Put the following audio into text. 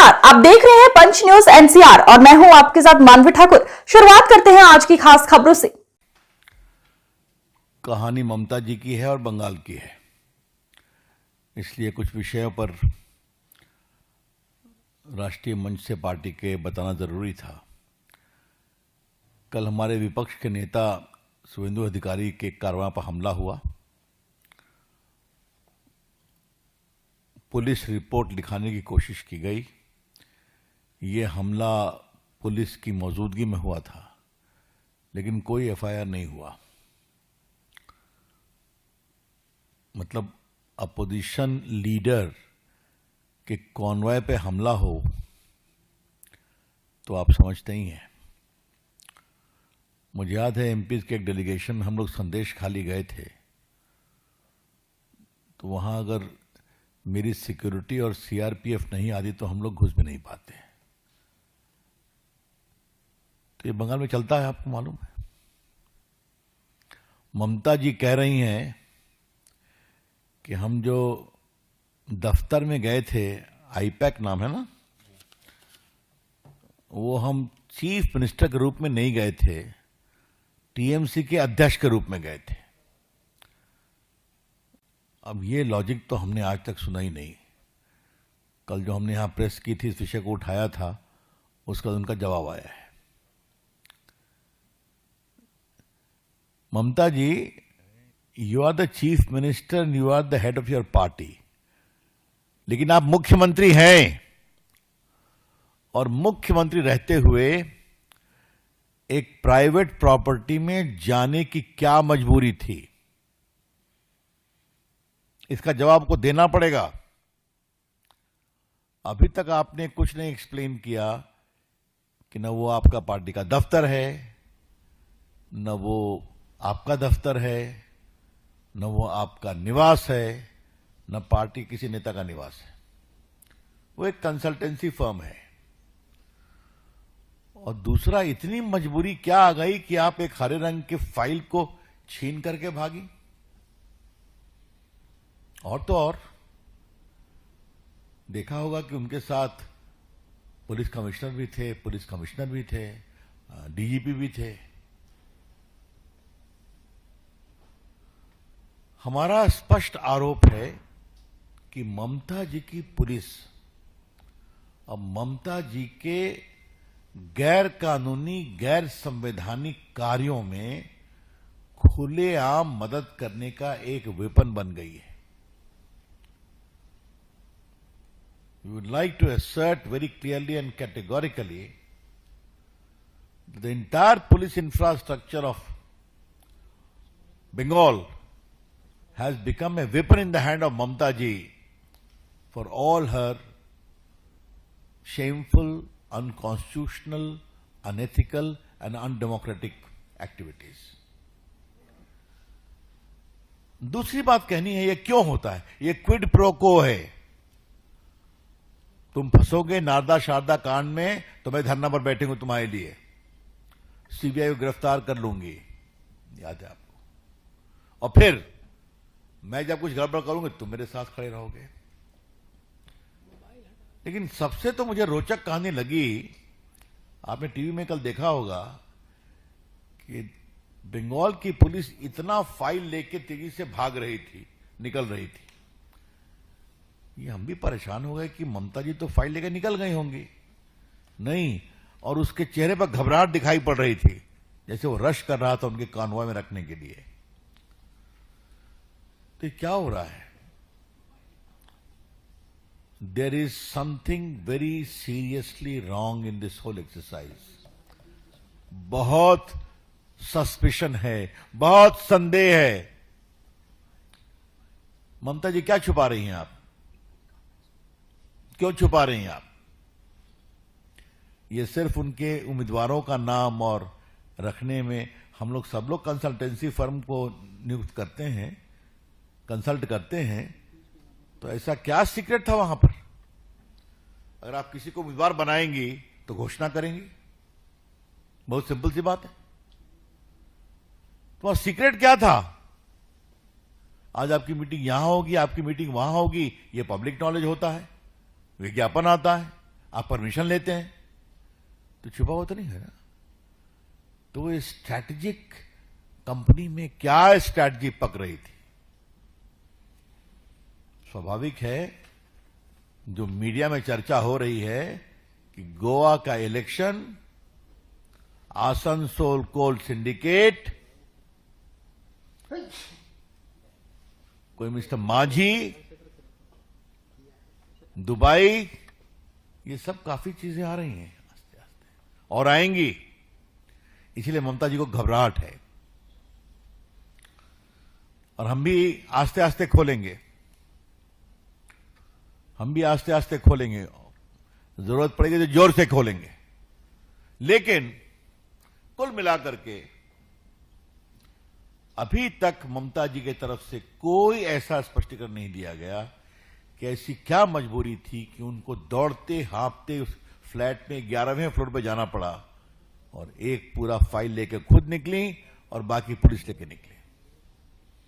नमस्कार, आप देख रहे हैं पंच न्यूज एनसीआर और मैं हूं आपके साथ मानवी ठाकुर। शुरुआत करते हैं आज की खास खबरों से। कहानी ममता जी की है और बंगाल की है, इसलिए कुछ विषयों पर राष्ट्रीय मंच से पार्टी के बताना जरूरी था। कल हमारे विपक्ष के नेता शुभेंदु अधिकारी के कारवां पर हमला हुआ। पुलिस रिपोर्ट लिखाने की कोशिश की गई। ये हमला पुलिस की मौजूदगी में हुआ था, लेकिन कोई एफआईआर नहीं हुआ। मतलब अपोजिशन लीडर के कॉन्वॉय पे हमला हो तो आप समझते ही हैं। मुझे याद है एमपी के एक डेलीगेशन में हम लोग संदेश खाली गए थे, तो वहां अगर मेरी सिक्योरिटी और सीआरपीएफ नहीं आती तो हम लोग घुस भी नहीं पाते। तो ये बंगाल में चलता है, आपको मालूम है। ममता जी कह रही हैं कि हम जो दफ्तर में गए थे, आईपैक नाम है ना, वो हम चीफ मिनिस्टर के रूप में नहीं गए थे, टीएमसी के अध्यक्ष के रूप में गए थे। अब ये लॉजिक तो हमने आज तक सुना ही नहीं। कल जो हमने यहां प्रेस की थी, इस विषय को उठाया था, उसका उनका जवाब आया है। Mamata ji, you are the chief minister and you are the head of your party, लेकिन आप मुख्यमंत्री हैं, और मुख्यमंत्री रहते हुए एक प्राइवेट प्रॉपर्टी में जाने की क्या मजबूरी थी? इसका जवाब को देना पड़ेगा। अभी तक आपने कुछ नहीं एक्सप्लेन किया कि न वो आपका पार्टी का दफ्तर है, न वो आपका दफ्तर है, न वो आपका निवास है, न पार्टी किसी नेता का निवास है। वो एक कंसल्टेंसी फर्म है। और दूसरा, इतनी मजबूरी क्या आ गई कि आप एक हरे रंग के फाइल को छीन करके भागी? और तो और देखा होगा कि उनके साथ पुलिस कमिश्नर भी थे, पुलिस कमिश्नर भी थे, डीजीपी भी थे। हमारा स्पष्ट आरोप है कि ममता जी की पुलिस अब ममता जी के गैर कानूनी, गैर संवैधानिक कार्यों में खुलेआम मदद करने का एक वेपन बन गई है। We would like to assert very clearly and categorically that the entire police infrastructure of Bengal has become a weapon in the hand of Mamta ji for all her shameful, unconstitutional, unethical and undemocratic activities. दूसरी बात कहनी है, ये क्यों होता है? ये quid pro को है। तुम फंसोगे नारदा शारदा कांड में तो मैं धरना पर बैठूंगी तुम्हारे लिए, सीबीआई को गिरफ्तार कर लूंगी, याद है आपको। और फिर मैं जब कुछ गड़बड़ करूंगी तुम मेरे साथ खड़े रहोगे। लेकिन सबसे तो मुझे रोचक कहानी लगी, आपने टीवी में कल देखा होगा कि बंगाल की पुलिस इतना फाइल लेके तेजी से भाग रही थी, निकल रही थी। ये हम भी परेशान हो गए कि ममता जी तो फाइल लेकर निकल गई होंगी, नहीं, और उसके चेहरे पर घबराहट दिखाई पड़ रही थी, जैसे वो रश कर रहा था उनके कॉन्वॉय में रखने के लिए। तो क्या हो रहा है? There is something very seriously wrong in this whole exercise. बहुत सस्पिशन है, बहुत संदेह है। ममता जी, क्या छुपा रही हैं आप? क्यों छुपा रही हैं आप? ये सिर्फ उनके उम्मीदवारों का नाम और रखने में हम लोग सब लोग कंसल्टेंसी फर्म को नियुक्त करते हैं, कंसल्ट करते हैं, तो ऐसा क्या सीक्रेट था वहां पर? अगर आप किसी को उम्मीदवार बनाएंगी तो घोषणा करेंगी, बहुत सिंपल सी बात है। तो वहां सीक्रेट क्या था? आज आपकी मीटिंग यहां होगी, आपकी मीटिंग वहां होगी, ये पब्लिक नॉलेज होता है, विज्ञापन आता है, आप परमिशन लेते हैं तो छुपा हुआ तो नहीं है ना। तो ये स्ट्रैटेजिक कंपनी में क्या स्ट्रैटेजी पक रही थी? स्वाभाविक है, जो मीडिया में चर्चा हो रही है कि गोवा का इलेक्शन आसनसोल कोल सिंडिकेट, कोई मिस्टर माझी, दुबई, ये सब काफी चीजें आ रही हैं आस्ते आस्ते और आएंगी। इसलिए ममता जी को घबराहट है और हम भी आस्ते आस्ते खोलेंगे, जरूरत पड़ेगी तो जोर से खोलेंगे। लेकिन कुल मिलाकर के अभी तक ममता जी की तरफ से कोई ऐसा स्पष्टीकरण नहीं दिया गया कि ऐसी क्या मजबूरी थी कि उनको दौड़ते हाँपते उस फ्लैट में 11वें फ्लोर पे जाना पड़ा और एक पूरा फाइल लेकर खुद निकली और बाकी पुलिस लेके निकली।